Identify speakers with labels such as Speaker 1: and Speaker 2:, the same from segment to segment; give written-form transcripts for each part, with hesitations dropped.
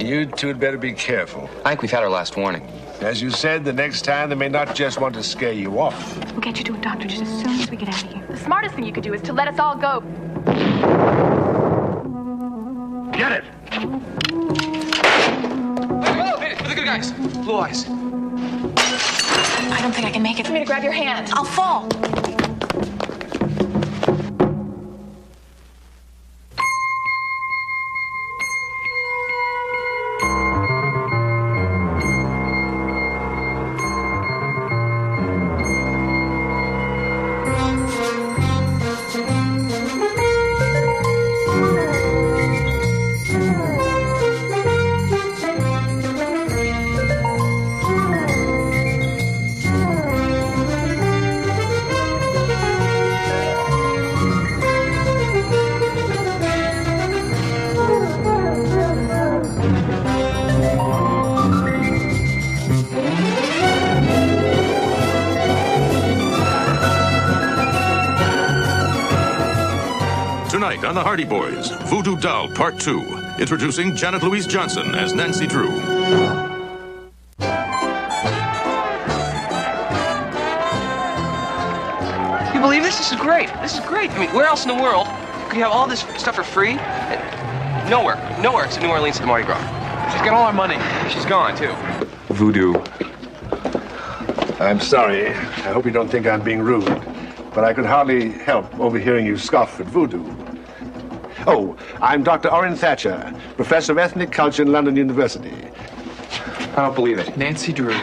Speaker 1: You two had better be careful.
Speaker 2: I think we've had our last warning.
Speaker 1: As you said, the next time they may not just want to scare you off.
Speaker 3: We'll get you to a doctor just as soon as we get out of here. The smartest thing you could do is to let us all go.
Speaker 1: Get it!
Speaker 2: Hey, we're the good guys. Blue eyes.
Speaker 3: I don't think I can make it. For me to grab your hand. I'll fall.
Speaker 4: Tonight on the Hardy Boys, Voodoo Doll Part 2, introducing Janet Louise Johnson as Nancy Drew.
Speaker 2: You believe this? This is great. This is great. I mean, where else in the world could you have all this stuff for free? Nowhere. Nowhere except New Orleans at the Mardi Gras. She's got all our money. She's gone, too.
Speaker 1: Voodoo. I'm sorry. I hope you don't think I'm being rude, but I could hardly help overhearing you scoff at voodoo. Oh, I'm Dr. Orrin Thatcher, professor of ethnic culture in London University.
Speaker 2: I don't believe it.
Speaker 5: Nancy Drew.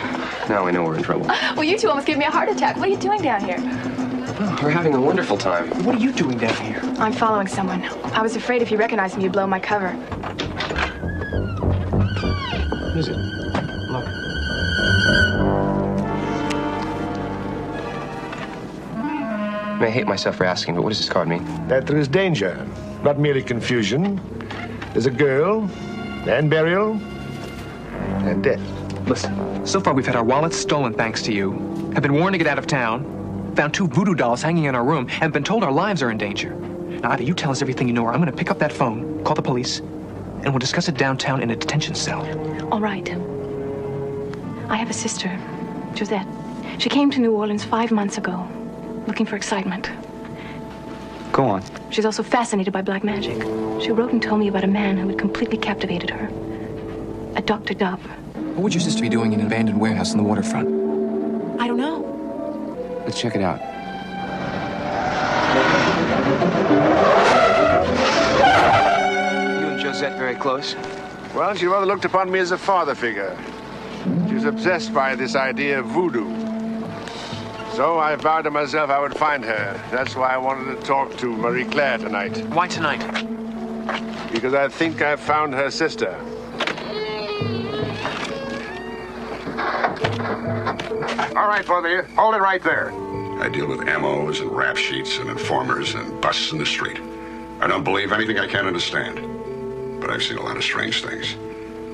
Speaker 2: Now I know we're in trouble.
Speaker 3: Well, you two almost gave me a heart attack. What are you doing down here?
Speaker 2: Oh, we're having a wonderful time.
Speaker 5: What are you doing down here?
Speaker 3: I'm following someone. I was afraid if you recognized me, you'd blow my cover.
Speaker 5: What is it? Look.
Speaker 2: I hate myself for asking, but what does this card mean?
Speaker 1: That there is danger, not merely confusion. There's a girl, and burial, and death.
Speaker 5: Listen, so far we've had our wallets stolen thanks to you, have been warned to get out of town, found 2 voodoo dolls hanging in our room, and been told our lives are in danger. Now, either you tell us everything you know, or I'm going to pick up that phone, call the police, and we'll discuss it downtown in a detention cell.
Speaker 3: All right. I have a sister, Josette. She came to New Orleans 5 months ago, looking for excitement.
Speaker 2: Go on.
Speaker 3: She's also fascinated by black magic. She wrote and told me about a man who had completely captivated her. A Dr. Dove.
Speaker 5: What would your sister be doing in an abandoned warehouse on the waterfront?
Speaker 3: I don't know.
Speaker 2: Let's check it out. You and Josette very close?
Speaker 1: Well, she rather looked upon me as a father figure. She was obsessed by this idea of voodoo. So I vowed to myself I would find her. That's why I wanted to talk to Marie Claire tonight.
Speaker 5: Why tonight?
Speaker 1: Because I think I've found her sister.
Speaker 6: All right, both of you, hold it right there.
Speaker 7: I deal with MOs and rap sheets and informers and busts in the street. I don't believe anything I can't understand. But I've seen a lot of strange things.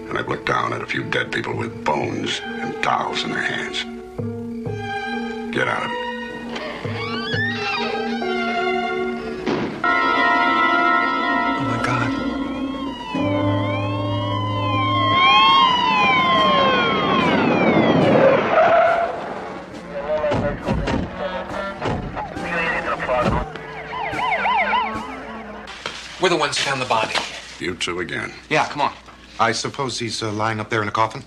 Speaker 7: And I've looked down at a few dead people with bones and dolls in their hands. Get out of it.
Speaker 5: Oh, my God. We're the ones who found the body.
Speaker 7: You two again.
Speaker 2: Yeah, come on.
Speaker 6: I suppose he's lying up there in a coffin?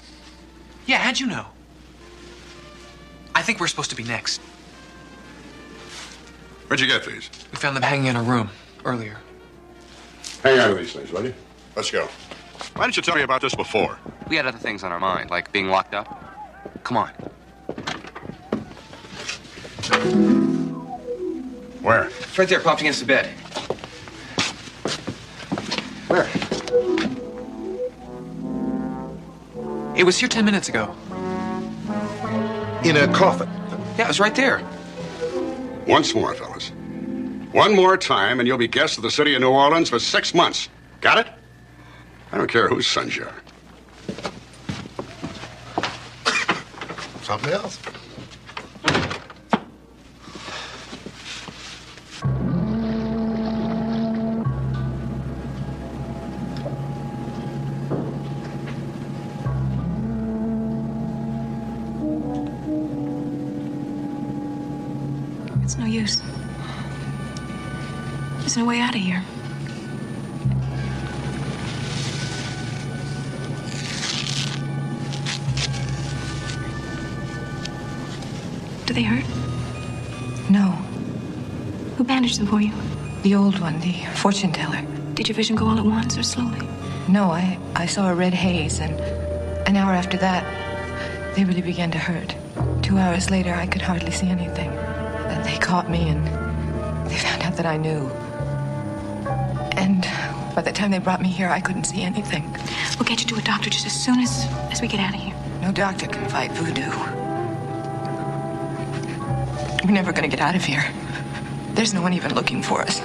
Speaker 5: Yeah, how'd you know? I think we're supposed to be next.
Speaker 7: Where'd you get these?
Speaker 5: We found them hanging in a room earlier.
Speaker 7: Hang on to these things, will you? Let's go. Why didn't you tell me about this before?
Speaker 2: We had other things on our mind, like being locked up. Come on.
Speaker 7: Where?
Speaker 2: It's right there, propped against the bed. Where?
Speaker 5: It was here 10 minutes ago.
Speaker 6: In a coffin?
Speaker 2: Yeah, it was right there.
Speaker 7: Once more, fellas. One more time, and you'll be guests of the city of New Orleans for 6 months. Got it? I don't care whose sons you are.
Speaker 6: Something else?
Speaker 3: It's no use. There's no way out of here. Do they hurt?
Speaker 8: No.
Speaker 3: Who bandaged them for you?
Speaker 8: The old one, the fortune teller.
Speaker 3: Did your vision go all at once or slowly?
Speaker 8: No, I saw a red haze, and an hour after that, they really began to hurt. 2 hours later, I could hardly see anything. Then they caught me, and they found out that I knew. And by the time they brought me here, I couldn't see anything.
Speaker 3: We'll get you to a doctor just as soon as we get out of here.
Speaker 8: No doctor can fight voodoo. We're never gonna get out of here. There's no one even looking for us.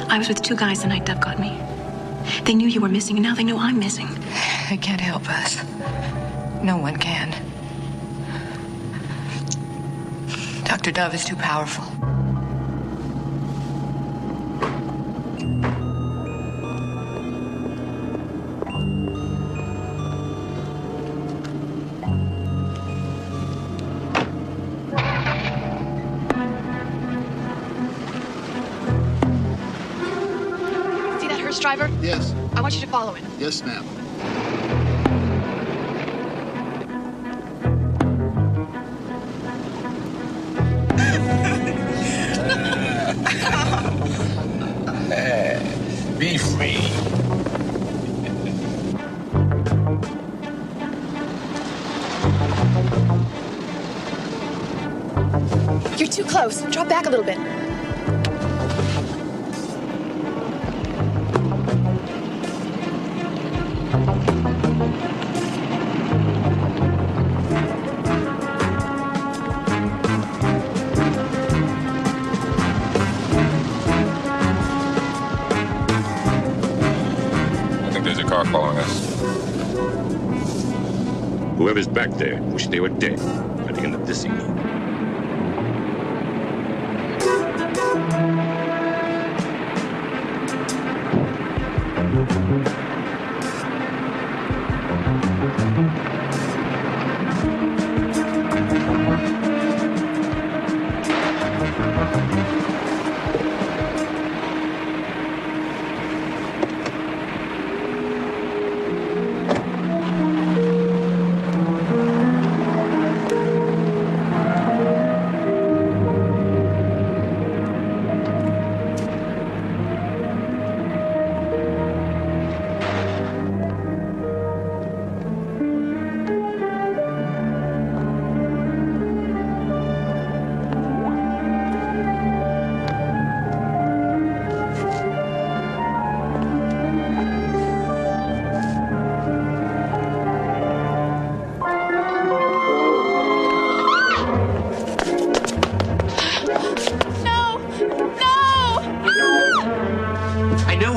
Speaker 3: I was with 2 guys the night Dove got me. They knew you were missing, and now they know I'm missing.
Speaker 8: They can't help us. No one can. Dr. Dove is too powerful.
Speaker 9: See that hearse driver?
Speaker 10: Yes.
Speaker 9: I want you to follow it.
Speaker 10: Yes, ma'am.
Speaker 11: Be free.
Speaker 9: You're too close. Drop back a little bit.
Speaker 11: Car following us.
Speaker 12: Whoever's back there wish they were dead by the end of this evening.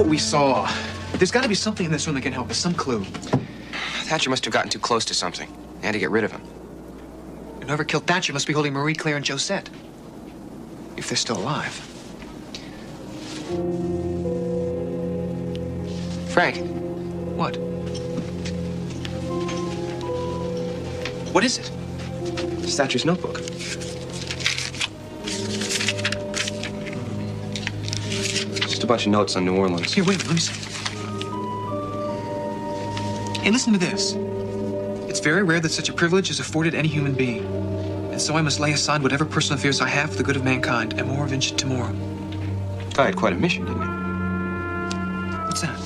Speaker 5: We saw. There's got to be something in this room that can help us, some clue.
Speaker 2: Thatcher must have gotten too close to something. They had to get rid of him.
Speaker 5: And whoever killed Thatcher must be holding Marie Claire and Josette. If they're still alive.
Speaker 2: Frank.
Speaker 5: What? What is it?
Speaker 2: It's Thatcher's notebook. Just a bunch of notes on New Orleans.
Speaker 5: Here, wait, let me see. Hey, listen to this. It's very rare that such a privilege is afforded any human being. And so I must lay aside whatever personal fears I have for the good of mankind, and more of it tomorrow.
Speaker 2: I had quite a mission, didn't you?
Speaker 5: What's that?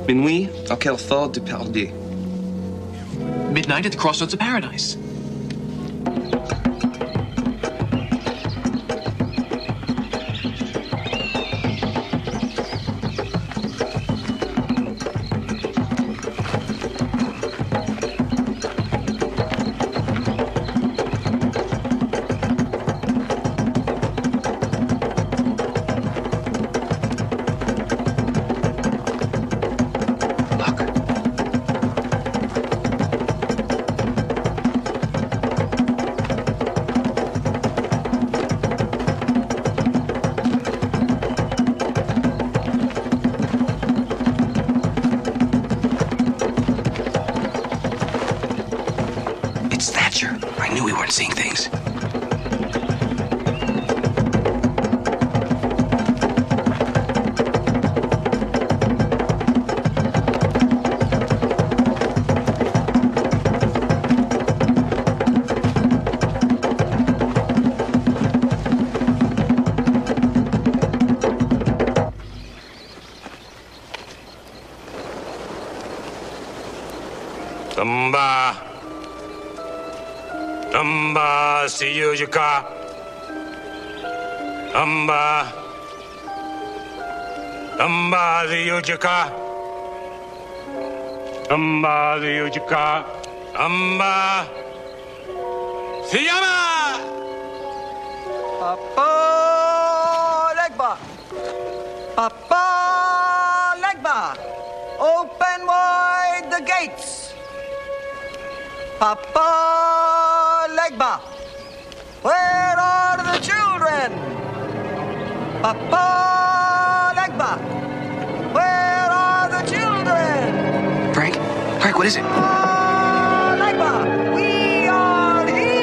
Speaker 2: Minuit au carrefour du paradis.
Speaker 5: Midnight at the crossroads of paradise.
Speaker 2: I knew we weren't seeing things.
Speaker 12: Tamba. Tamba, see you, Jaka. Tamba. Tamba, see you, Jaka. Tamba, see you, Jaka. Tamba. Siyama!
Speaker 10: Papa Legba! Papa Legba! Open wide the gates! Papa Legba! Where are the children? Papa Legba! Where are the children?
Speaker 2: Frank? Frank, what is it?
Speaker 10: Papa Legba! We are here!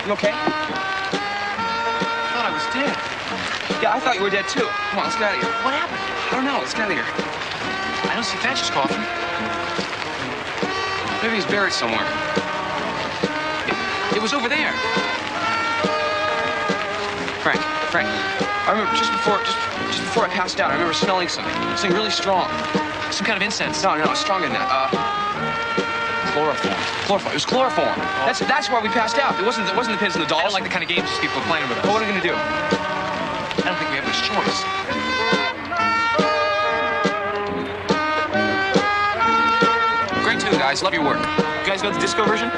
Speaker 2: You okay? I thought I was dead. Yeah, I thought you were dead too. Come on, let's get out of here. What happened? I don't know. Let's get out of here. I don't see Thatcher's coffin. Maybe he's buried somewhere. It was over there. Frank, I remember just before I passed out, I remember smelling something really strong.
Speaker 5: Some kind of incense.
Speaker 2: No, it's stronger than that. Chloroform. It was chloroform. Oh. That's why we passed out. It wasn't the pins and the dolls.
Speaker 5: I don't like the kind of games these people are playing with us.
Speaker 2: Well, what are we gonna do?
Speaker 5: I don't think we have much choice.
Speaker 2: Great tune, guys. Love your work. You guys know the disco version?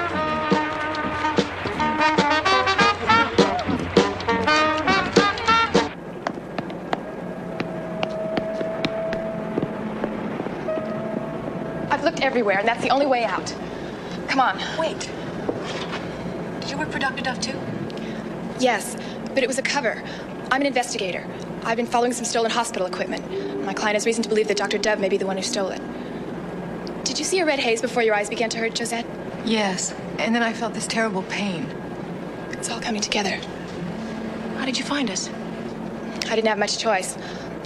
Speaker 9: I've looked everywhere, and that's the only way out. Come on.
Speaker 8: Wait. Did you work for Dr. Dove, too?
Speaker 9: Yes, but it was a cover. I'm an investigator. I've been following some stolen hospital equipment. My client has reason to believe that Dr. Dove may be the one who stole it. Did you see a red haze before your eyes began to hurt, Josette?
Speaker 8: Yes, and then I felt this terrible pain.
Speaker 9: It's all coming together.
Speaker 3: How did you find us?
Speaker 9: I didn't have much choice.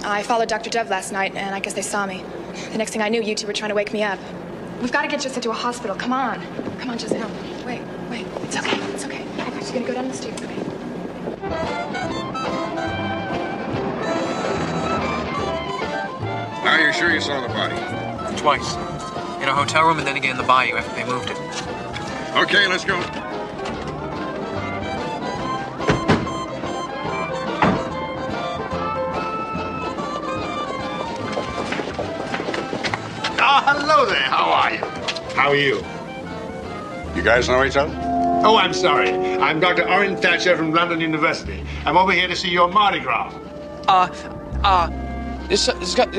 Speaker 9: I followed Dr. Dove last night, and I guess they saw me. The next thing I knew, you two were trying to wake me up. We've got to get Josette to a hospital. Come on. Come on, Josette. No, wait. It's okay. It's okay. She's gonna go down the stairs, okay?
Speaker 7: Are you sure you saw the body?
Speaker 5: Twice. In a hotel room and then again in the bayou after they moved it.
Speaker 7: Okay, let's go.
Speaker 1: Oh, hello there. How are you? How are you?
Speaker 7: You guys know each other?
Speaker 1: Oh, I'm sorry. I'm Dr. Orrin Thatcher from London University. I'm over here to see your Mardi Gras.
Speaker 2: There's got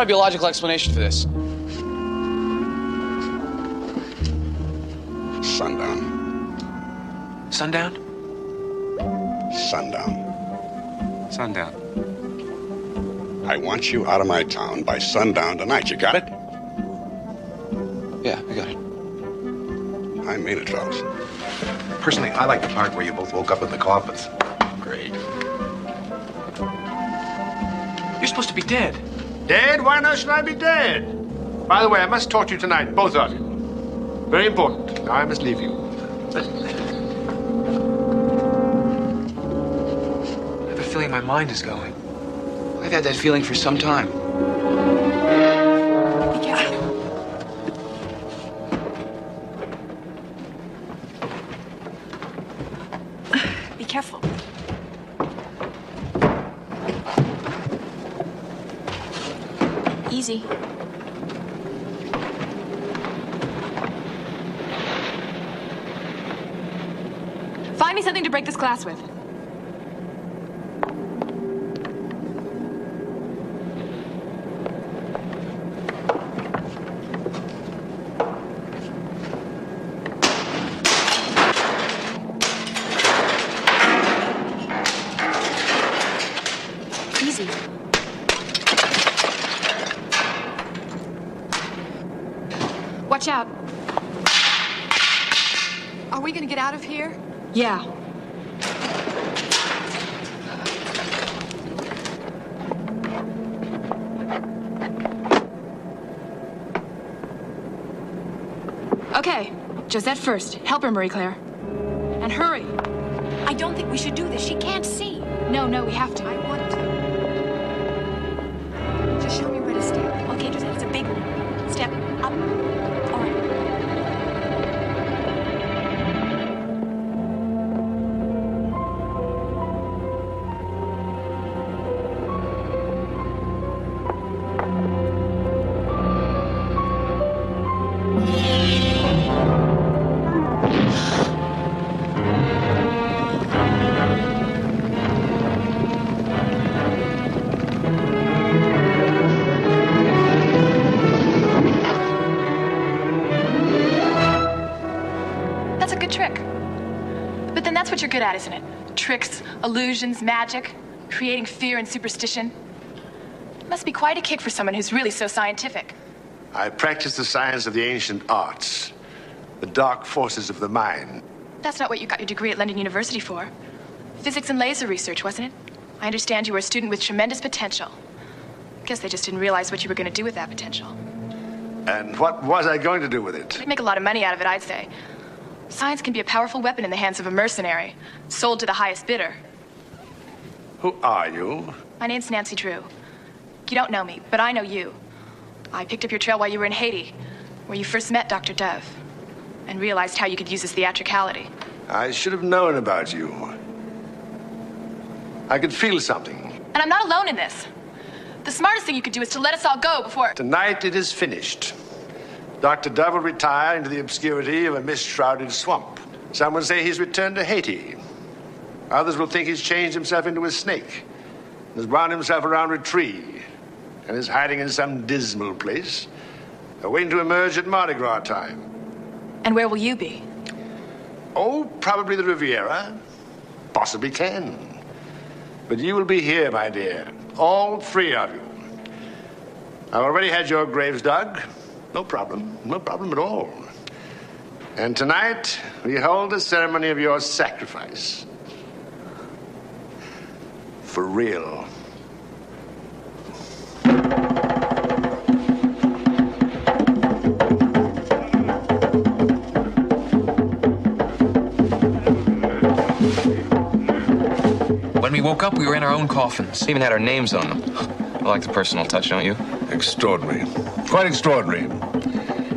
Speaker 2: to be a logical explanation for this.
Speaker 7: Sundown.
Speaker 5: Sundown?
Speaker 7: Sundown. I want you out of my town by sundown tonight. You got it?
Speaker 2: Yeah, I got it.
Speaker 7: I mean it, fellas.
Speaker 6: Personally, I like the part where you both woke up in the coffins.
Speaker 7: Great.
Speaker 5: You're supposed to be dead.
Speaker 1: Dead? Why not should I be dead? By the way, I must talk to you tonight, both of you. Very important. Now I must leave you.
Speaker 5: I have a feeling my mind is going.
Speaker 2: I've had that feeling for some time.
Speaker 3: Be careful. Be careful. Easy. Find me something to break this glass with. Easy.
Speaker 9: Watch out.
Speaker 8: Are we gonna get out of here?
Speaker 9: Yeah. Okay, Josette first. Help her, Marie Claire. And hurry.
Speaker 3: I don't think we should do this. She can't see.
Speaker 9: No, we have to.
Speaker 8: I want to. Just show me where to step.
Speaker 3: Okay, Josette, it's a big one. Step up. All right.
Speaker 9: That's a good trick. But then that's what you're good at, isn't it? Tricks, illusions, magic, creating fear and superstition. It must be quite a kick for someone who's really so scientific.
Speaker 1: I practice the science of the ancient arts, the dark forces of the mind.
Speaker 9: That's not what you got your degree at London University for. Physics and laser research, wasn't it? I understand you were a student with tremendous potential. Guess they just didn't realize what you were going to do with that potential.
Speaker 1: And what was I going to do with it?
Speaker 9: They'd make a lot of money out of it, I'd say. Science can be a powerful weapon in the hands of a mercenary, sold to the highest bidder.
Speaker 1: Who are you?
Speaker 9: My name's Nancy Drew. You don't know me, but I know you. I picked up your trail while you were in Haiti, where you first met Dr. Dove, and realized how you could use his theatricality.
Speaker 1: I should have known about you. I could feel something.
Speaker 9: And I'm not alone in this. The smartest thing you could do is to let us all go before...
Speaker 1: Tonight it is finished. Dr. Dove will retire into the obscurity of a mist-shrouded swamp. Some will say he's returned to Haiti. Others will think he's changed himself into a snake, has wound himself around a tree, and is hiding in some dismal place, waiting to emerge at Mardi Gras time.
Speaker 9: And where will you be?
Speaker 1: Oh, probably the Riviera, possibly 10. But you will be here, my dear, all three of you. I've already had your graves dug. No problem at all. And tonight, we hold the ceremony of your sacrifice. For real.
Speaker 2: When we woke up, we were in our own coffins.
Speaker 13: Even had our names on them. I like the personal touch, don't you?
Speaker 1: Extraordinary. Quite extraordinary.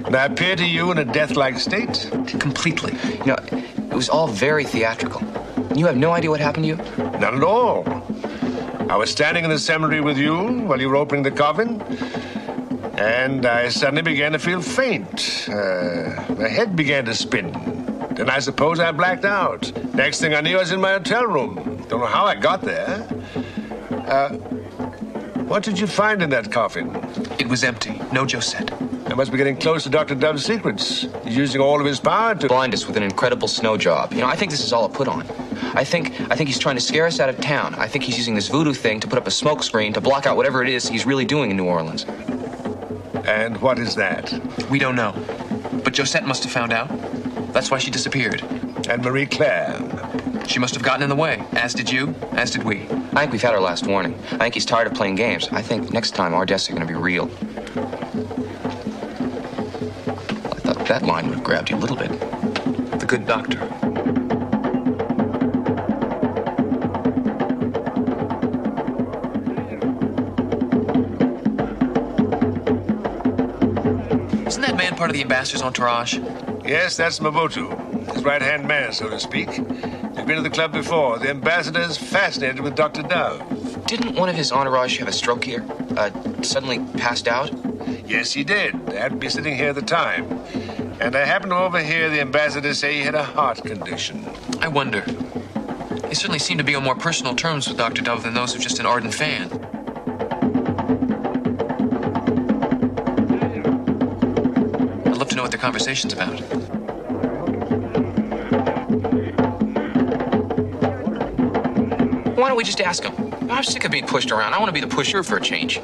Speaker 1: And I appear to you in a death-like state?
Speaker 13: Completely. You know, it was all very theatrical. You have no idea what happened to you?
Speaker 1: Not at all. I was standing in the cemetery with you while you were opening the coffin, and I suddenly began to feel faint. My head began to spin. Then I suppose I blacked out. Next thing I knew, I was in my hotel room. Don't know how I got there. What did you find in that coffin?
Speaker 5: It was empty. No Josette.
Speaker 1: I must be getting close to Dr. Dove's secrets. He's using all of his power to
Speaker 13: blind us with an incredible snow job. You know, I think this is all a put on. I think he's trying to scare us out of town. I think he's using this voodoo thing to put up a smoke screen to block out whatever it is he's really doing in New Orleans.
Speaker 1: And what is that?
Speaker 5: We don't know. But Josette must have found out. That's why she disappeared.
Speaker 1: And Marie Claire?
Speaker 5: She must have gotten in the way, as did you, as did we.
Speaker 13: I think we've had our last warning. I think he's tired of playing games. I think next time our deaths are going to be real. I thought that line would have grabbed you a little bit.
Speaker 5: The good doctor. Isn't that man part of the ambassador's entourage?
Speaker 1: Yes, that's Voodoo. His right-hand man, so to speak. He's been to the club before. The ambassador's fascinated with Dr. Dove.
Speaker 13: Didn't one of his entourage have a stroke here? Suddenly passed out?
Speaker 1: Yes, he did. I happened to be sitting here at the time. And I happened to overhear the ambassador say he had a heart condition.
Speaker 5: I wonder. He certainly seemed to be on more personal terms with Dr. Dove than those of just an ardent fan. I'd love to know what their conversation's about.
Speaker 13: Why don't we just ask him? I'm sick of being pushed around. I want to be the pusher for a change.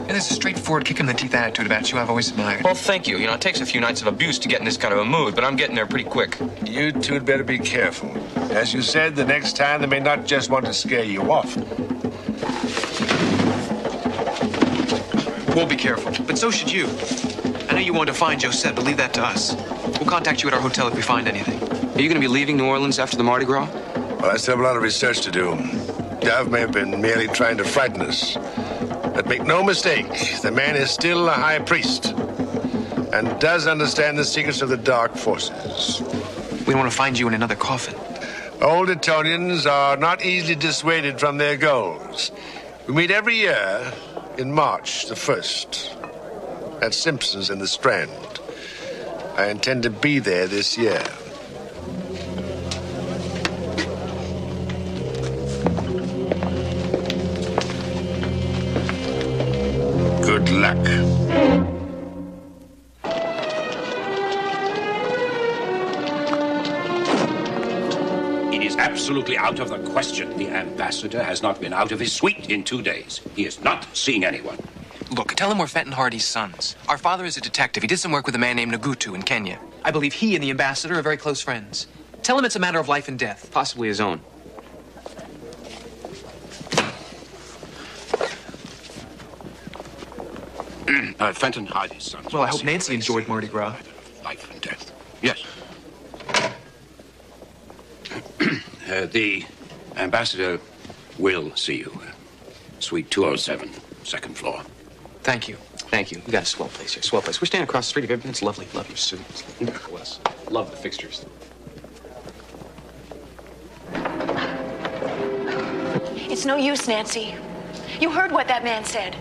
Speaker 5: And there's a straightforward kick-in-the-teeth attitude about you I've always admired.
Speaker 13: Well, thank you. You know, it takes a few nights of abuse to get in this kind of a mood, but I'm getting there pretty quick.
Speaker 1: You two'd better be careful. As you said, the next time they may not just want to scare you off.
Speaker 5: We'll be careful, but so should you. I know you wanted to find Josette, but leave that to us. We'll contact you at our hotel if we find anything.
Speaker 13: Are you going to be leaving New Orleans after the Mardi Gras?
Speaker 1: Well, I still have a lot of research to do. Dove may have been merely trying to frighten us. But make no mistake, the man is still a high priest and does understand the secrets of the dark forces.
Speaker 5: We don't want to find you in another coffin.
Speaker 1: Old Etonians are not easily dissuaded from their goals. We meet every year in March the 1st at Simpson's in the Strand. I intend to be there this year. Good luck.
Speaker 14: It is absolutely out of the question. The ambassador has not been out of his suite in 2 days. He is not seeing anyone.
Speaker 5: Look, tell him we're Fenton Hardy's sons. Our father is a detective. He did some work with a man named Nagutu in Kenya. I believe he and the ambassador are very close friends. Tell him it's a matter of life and death.
Speaker 13: Possibly his own.
Speaker 14: Fenton Hardy's sons.
Speaker 5: Well, I hope Nancy enjoyed Mardi Gras.
Speaker 14: Life and death. Yes. The ambassador will see you. Suite 207, second floor.
Speaker 5: Thank you.
Speaker 13: Thank you. We got a swell place here. Swell place. We're standing across the street. It's lovely. Love your suit. Bless. Love the fixtures.
Speaker 15: It's no use, Nancy. You heard what that man said.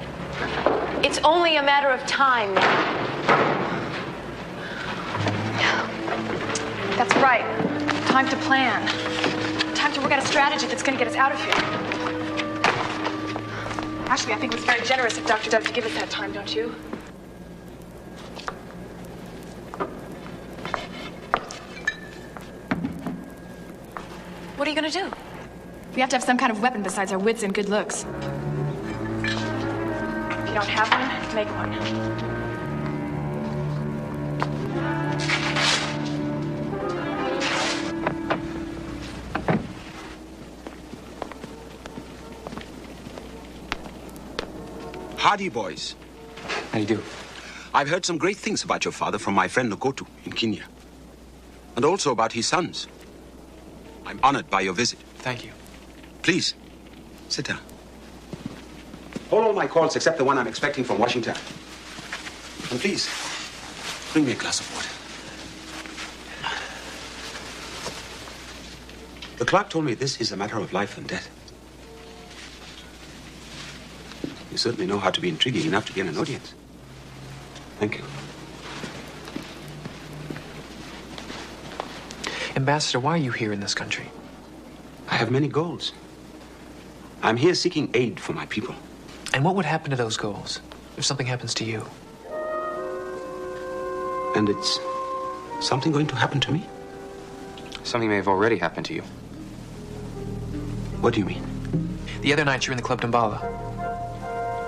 Speaker 15: It's only a matter of time now.
Speaker 9: That's right. Time to plan. Time to work out a strategy that's going to get us out of here. Actually, I think it was very generous of Dr. Dove to give us that time, don't you?
Speaker 15: What are you going to do?
Speaker 9: We have to have some kind of weapon besides our wits and good looks. If you don't have one, make one.
Speaker 14: Hardy boys.
Speaker 13: How do you do?
Speaker 14: I've heard some great things about your father from my friend Nokotu in Kenya. And also about his sons. I'm honored by your visit.
Speaker 5: Thank you.
Speaker 14: Please, sit down. Hold all my calls except the one I'm expecting from Washington. And please, bring me a glass of water. The clerk told me this is a matter of life and death. You certainly know how to be intriguing enough to gain an audience. Thank you.
Speaker 5: Ambassador, why are you here in this country?
Speaker 14: I have many goals. I'm here seeking aid for my people.
Speaker 5: And what would happen to those goals if something happens to you?
Speaker 14: And it's something going to happen to me?
Speaker 13: Something may have already happened to you.
Speaker 14: What do you mean?
Speaker 5: The other night you were in the Club Dambala.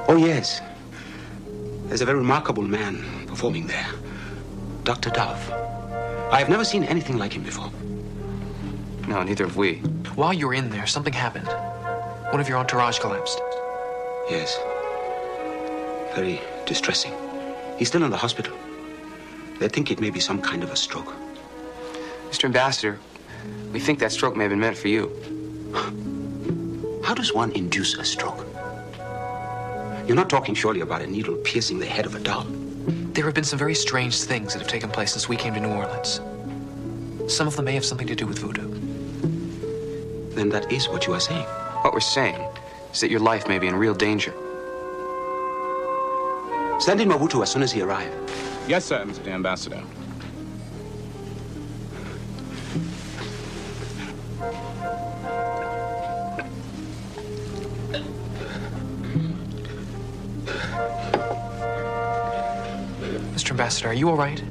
Speaker 14: Oh, yes. There's a very remarkable man performing there. Dr. Dove. I have never seen anything like him before.
Speaker 13: No, neither have we.
Speaker 5: While you were in there, something happened. One of your entourage collapsed.
Speaker 14: Yes. Very distressing. He's still in the hospital. They think it may be some kind of a stroke.
Speaker 13: Mr. Ambassador, we think that stroke may have been meant for you.
Speaker 14: How does one induce a stroke? You're not talking surely about a needle piercing the head of a doll.
Speaker 5: There have been some very strange things that have taken place since we came to New Orleans. Some of them may have something to do with voodoo.
Speaker 14: Then that is what you are saying.
Speaker 13: What we're saying is that your life may be in real danger.
Speaker 14: Send in Mobutu as soon as he arrives.
Speaker 11: Yes, sir, Mr. Ambassador.
Speaker 5: Mr. Ambassador, are you all right?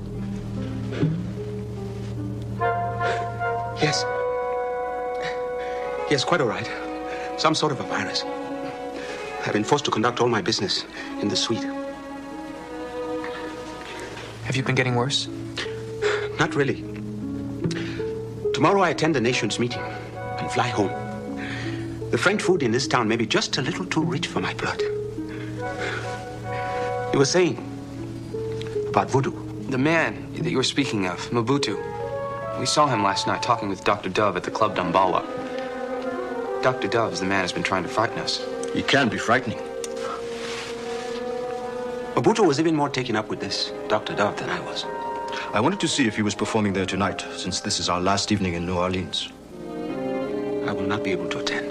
Speaker 14: Yes. Yes, quite all right. Some sort of a virus. I've been forced to conduct all my business in the suite.
Speaker 5: Have you been getting worse?
Speaker 14: Not really. Tomorrow I attend the nation's meeting and fly home. The French food in this town may be just a little too rich for my blood. You were saying about Voodoo.
Speaker 13: The man that you were speaking of, Mobutu. We saw him last night talking with Dr. Dove at the Club Dambala. Dr. Dove is the man who's been trying to frighten us.
Speaker 6: He can be frightening.
Speaker 14: Mobutu was even more taken up with this Dr. Dove than I was.
Speaker 6: I wanted to see if he was performing there tonight, since this is our last evening in New Orleans.
Speaker 14: I will not be able to attend.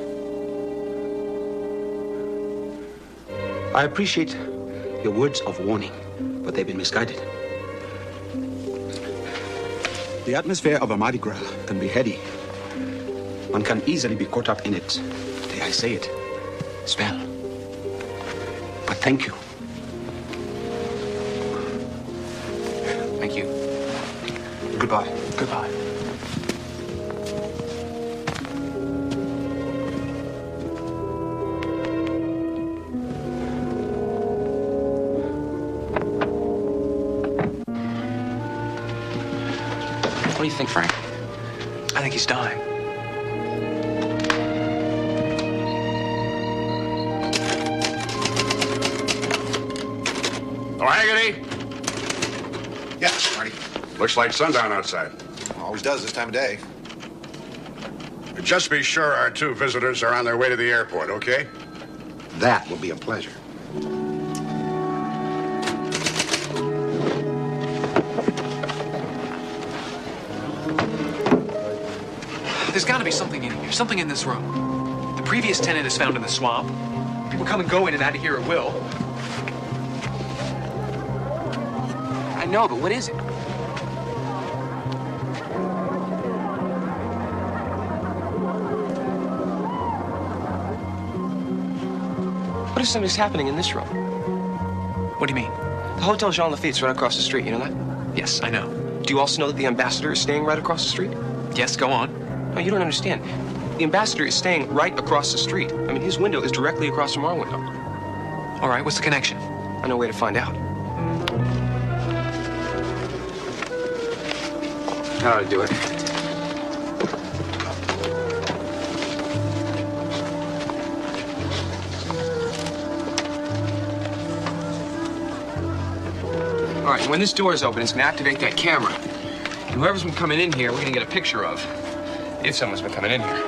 Speaker 14: I appreciate your words of warning, but they've been misguided. The atmosphere of a Mardi Gras can be heady. One can easily be caught up in it. Dare I say it? Spell. But thank you.
Speaker 13: Thank you.
Speaker 14: Goodbye.
Speaker 5: Goodbye.
Speaker 13: What do you think, Frank?
Speaker 5: I think he's dying.
Speaker 7: Oh, Haggerty!
Speaker 6: Yes, Marty.
Speaker 7: Looks like sundown outside.
Speaker 6: Always does this time of day.
Speaker 7: Just be sure our two visitors are on their way to the airport, okay?
Speaker 6: That will be a pleasure.
Speaker 5: There's got to be something in here, something in this room. The previous tenant is found in the swamp. People come and go in and out of here at will.
Speaker 13: I know, but what is it? What if something's happening in this room?
Speaker 5: What do you mean?
Speaker 13: The Hotel Jean Lafitte's right across the street, you know that?
Speaker 5: Yes, I know.
Speaker 13: Do you also know that the ambassador is staying right across the street?
Speaker 5: Yes, go on.
Speaker 13: No, you don't understand. The ambassador is staying right across the street. I mean, his window is directly across from our window.
Speaker 5: All right, what's the connection?
Speaker 13: I know a way to find out. How to do it. All right, when this door is open, it's going to activate that camera. And whoever's been coming in here, we're going to get a picture of, if someone's been coming in here.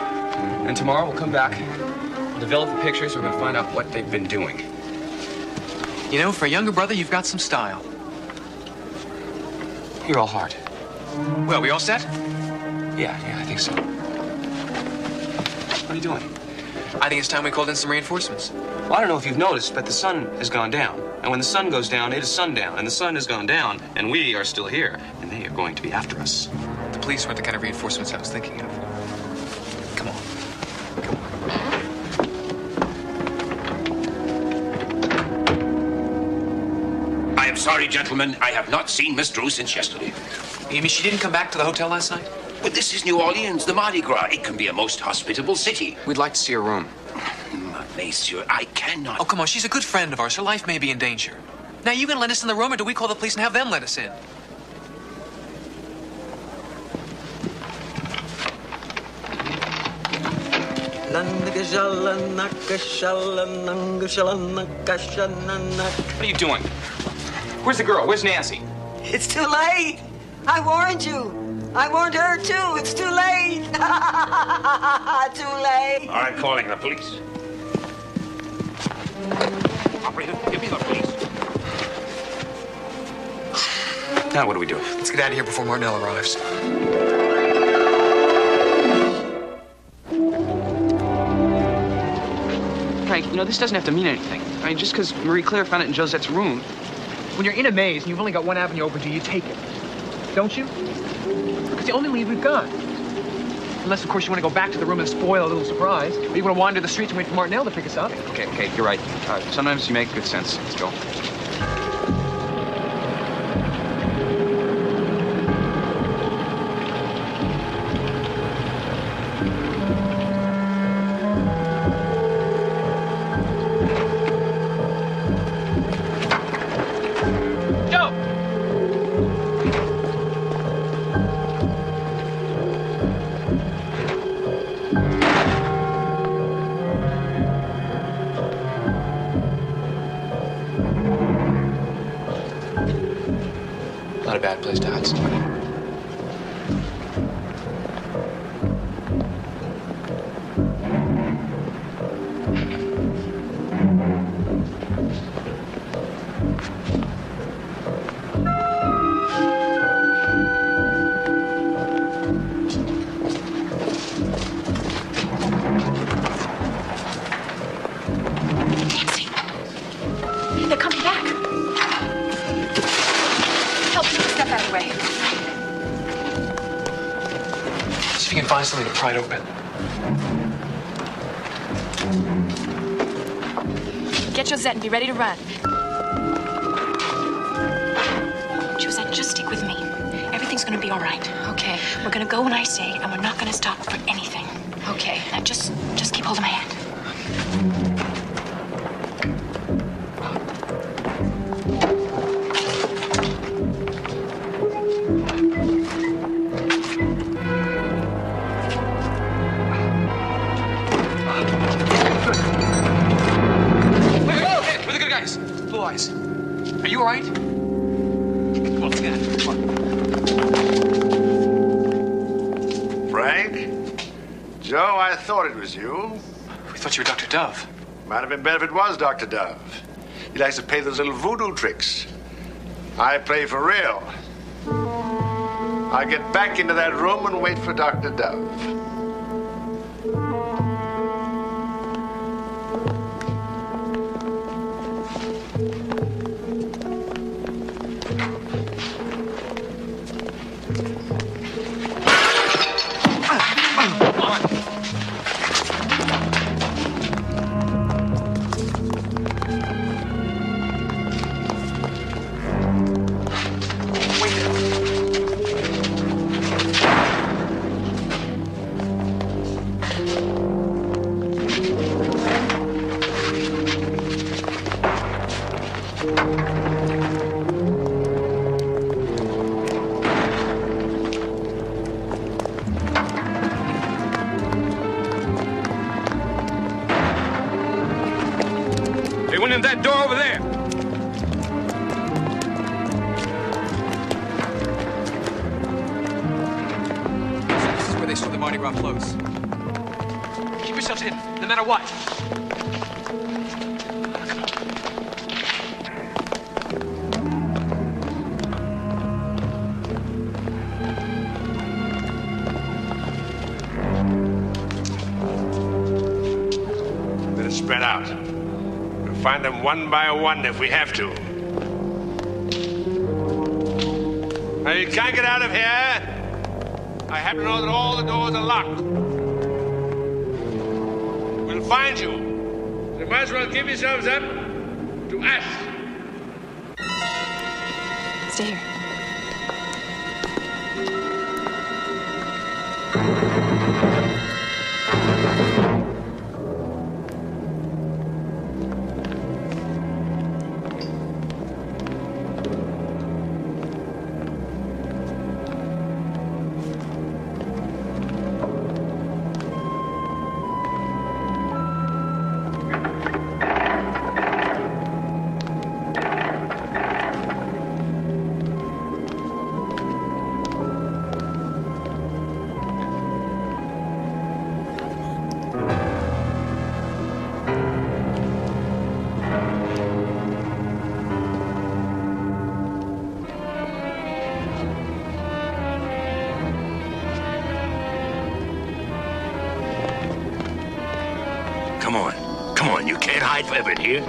Speaker 13: And tomorrow we'll come back, we'll develop the pictures, we're going to find out what they've been doing.
Speaker 5: You know, for a younger brother, you've got some style.
Speaker 13: You're all heart.
Speaker 5: Well, we all set?
Speaker 13: Yeah, I think so. What are you doing?
Speaker 5: I think it's time we called in some reinforcements.
Speaker 13: Well, I don't know if you've noticed, but the sun has gone down. And when the sun goes down, it is sundown. And the sun has gone down, and we are still here. And they are going to be after us.
Speaker 5: The police weren't the kind of reinforcements I was thinking of. Come on.
Speaker 16: I am sorry, gentlemen. I have not seen Miss Drew since yesterday.
Speaker 5: You mean she didn't come back to the hotel last night?
Speaker 16: But this is New Orleans, the Mardi Gras. It can be a most hospitable city.
Speaker 13: We'd like to see her room.
Speaker 16: Monsieur, I cannot.
Speaker 5: Oh, come on. She's a good friend of ours. Her life may be in danger. Now, you gonna let us in the room, or do we call the police and have them let us in?
Speaker 13: What are you doing? Where's the girl? Where's Nancy?
Speaker 10: It's too late. I warned you. I warned her, too. It's too late. Too late.
Speaker 16: I'm calling the police. Operator, give me the police.
Speaker 13: Now what do we do?
Speaker 5: Let's get out of here before Martinell arrives.
Speaker 13: Frank, you know, this doesn't have to mean anything. I mean, just because Marie Claire found it in Josette's room.
Speaker 5: When you're in a maze and you've only got one avenue open to you, take it. Don't you? It's the only lead we've got. Unless, of course, you want to go back to the room and spoil a little surprise. Or you want to wander the streets and wait for Martinell to pick us up.
Speaker 13: Okay, you're right. Sometimes you make good sense. Let's go.
Speaker 5: bad place to hide somebody.
Speaker 3: They're coming back. Help me step out of the way.
Speaker 5: See if you can find something to pry it open.
Speaker 3: Get Josette and be ready to run. Josette, just stick with me. Everything's gonna be all right. Okay. We're gonna go when I say, and we're not gonna stop for anything. Okay. Now just keep hold of my hand.
Speaker 5: Blue eyes. Are you all right? Come on, get it. Come on.
Speaker 1: Frank? Joe, I thought it was you.
Speaker 5: We thought you were Dr. Dove.
Speaker 1: Might have been better if it was Dr. Dove. He likes to play those little voodoo tricks. I play for real. I'll get back into that room and wait for Dr. Dove.
Speaker 12: They went in that door over there.
Speaker 5: This is where they store the Mardi Gras clothes. Keep yourselves hidden, no matter what.
Speaker 1: Better spread out. We'll find them one by one if we have to. Now, you can't get out of here. I happen to know that all the doors are locked. We'll find you. You might as well give yourselves up to us.
Speaker 3: Stay here.
Speaker 16: Come on. Come on, you can't hide forever in here.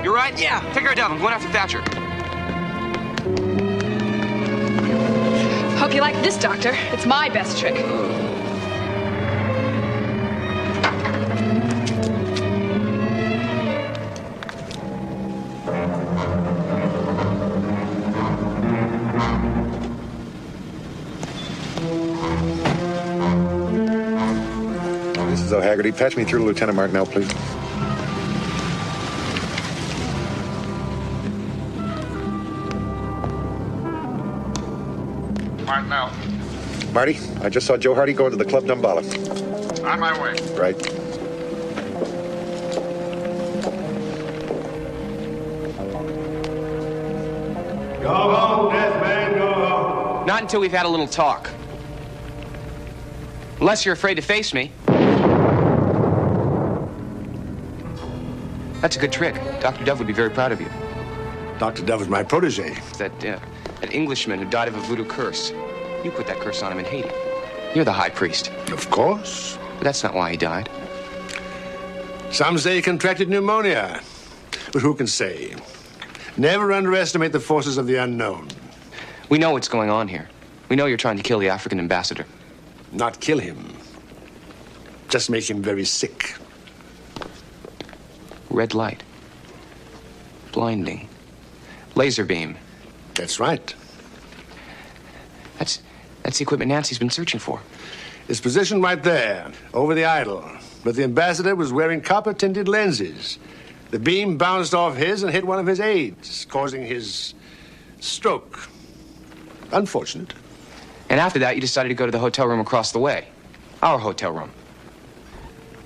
Speaker 13: You're right? Yeah. Take her down. I'm going after Thatcher.
Speaker 9: Hope you like this, Doctor. It's my best trick.
Speaker 17: This is O'Haggerty. Patch me through to Lieutenant Martinell, please.
Speaker 7: Martinell,
Speaker 17: Marty, I just saw Joe Hardy go into the Club Dumbala.
Speaker 7: on my way.
Speaker 17: Right.
Speaker 2: Not until we've had a little talk. Unless you're afraid to face me. That's a good trick. Dr. Dove would be very proud of you.
Speaker 1: Dr. Dove is my protege.
Speaker 2: That Englishman who died of a voodoo curse. You put that curse on him in Haiti. You're the high priest.
Speaker 1: Of course.
Speaker 2: But that's not why he died.
Speaker 1: Some say he contracted pneumonia. But who can say? Never underestimate the forces of the unknown.
Speaker 2: We know what's going on here. We know you're trying to kill the African ambassador.
Speaker 1: Not kill him. Just make him very sick.
Speaker 2: Red light. Blinding. Laser beam.
Speaker 1: That's right.
Speaker 2: That's the equipment Nancy's been searching for.
Speaker 1: It's positioned right there, over the idol. But the ambassador was wearing copper-tinted lenses. The beam bounced off his and hit one of his aides, causing his stroke. Unfortunate.
Speaker 2: And after that, you decided to go to the hotel room across the way. Our hotel room.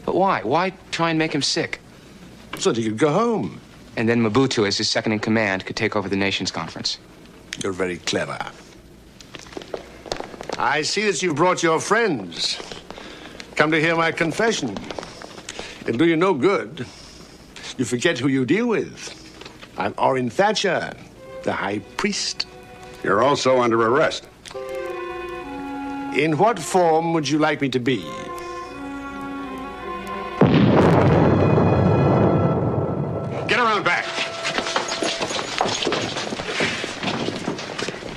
Speaker 2: But why? Why try and make him sick?
Speaker 1: So that he could go home.
Speaker 2: And then Mobutu, as his second in command, could take over the Nations Conference.
Speaker 1: You're very clever. I see that you've brought your friends. Come to hear my confession. It'll do you no good. You forget who you deal with. I'm Orrin Thatcher, the High Priest.
Speaker 7: You're also under arrest.
Speaker 1: In what form would you like me to be?
Speaker 7: Get around back.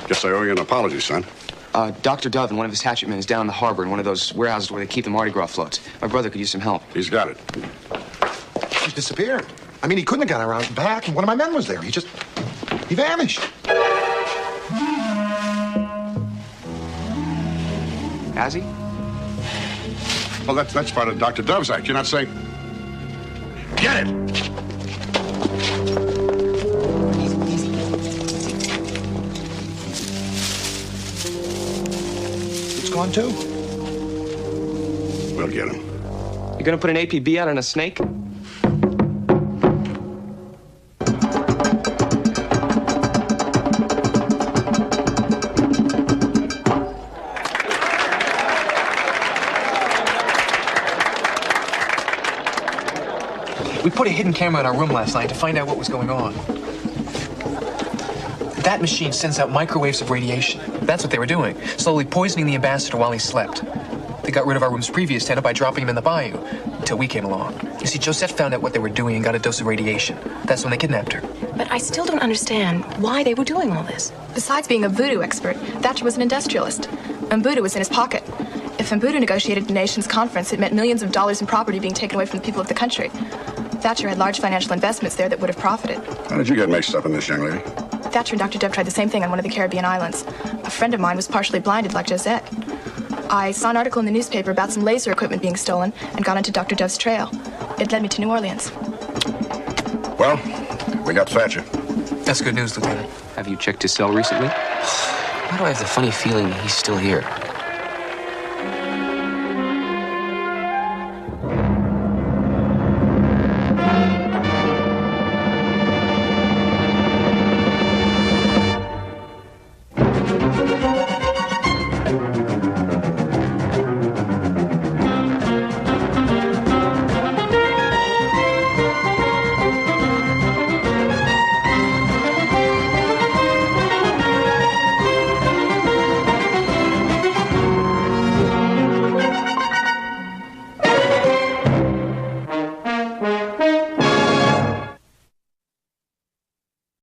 Speaker 7: Guess I owe you an apology, son.
Speaker 2: Dr. Dove and one of his hatchet men is down in the harbor in one of those warehouses where they keep the Mardi Gras floats. My brother could use some help.
Speaker 7: He's got it.
Speaker 17: He disappeared. I mean, he couldn't have got around back, and one of my men was there. He vanished.
Speaker 2: Has he?
Speaker 7: Well, that's part of Dr. Dove's act. You're not saying... Get it!
Speaker 17: It's gone, too.
Speaker 7: We'll get him.
Speaker 2: You gonna put an APB out on a snake?
Speaker 5: We put a hidden camera in our room last night to find out what was going on. That machine sends out microwaves of radiation. That's what they were doing, slowly poisoning the ambassador while he slept. They got rid of our room's previous tenant by dropping him in the bayou, until we came along. You see, Josette found out what they were doing and got a dose of radiation. That's when they kidnapped her.
Speaker 3: But I still don't understand why they were doing all this.
Speaker 9: Besides being a voodoo expert, Thatcher was an industrialist. And Voodoo was in his pocket. If Voodoo negotiated the nation's conference, it meant millions of dollars in property being taken away from the people of the country. Thatcher had large financial investments there that would have profited.
Speaker 7: How did you get mixed up in this, young lady?
Speaker 9: Thatcher and Dr. Dove tried the same thing on one of the Caribbean islands. A friend of mine was partially blinded like Josette. I saw an article in the newspaper about some laser equipment being stolen and got onto Dr. Dove's trail. It led me to New Orleans.
Speaker 7: Well, we got Thatcher.
Speaker 5: That's good news, Lieutenant.
Speaker 2: Have you checked his cell recently? Why do I have the funny feeling he's still here?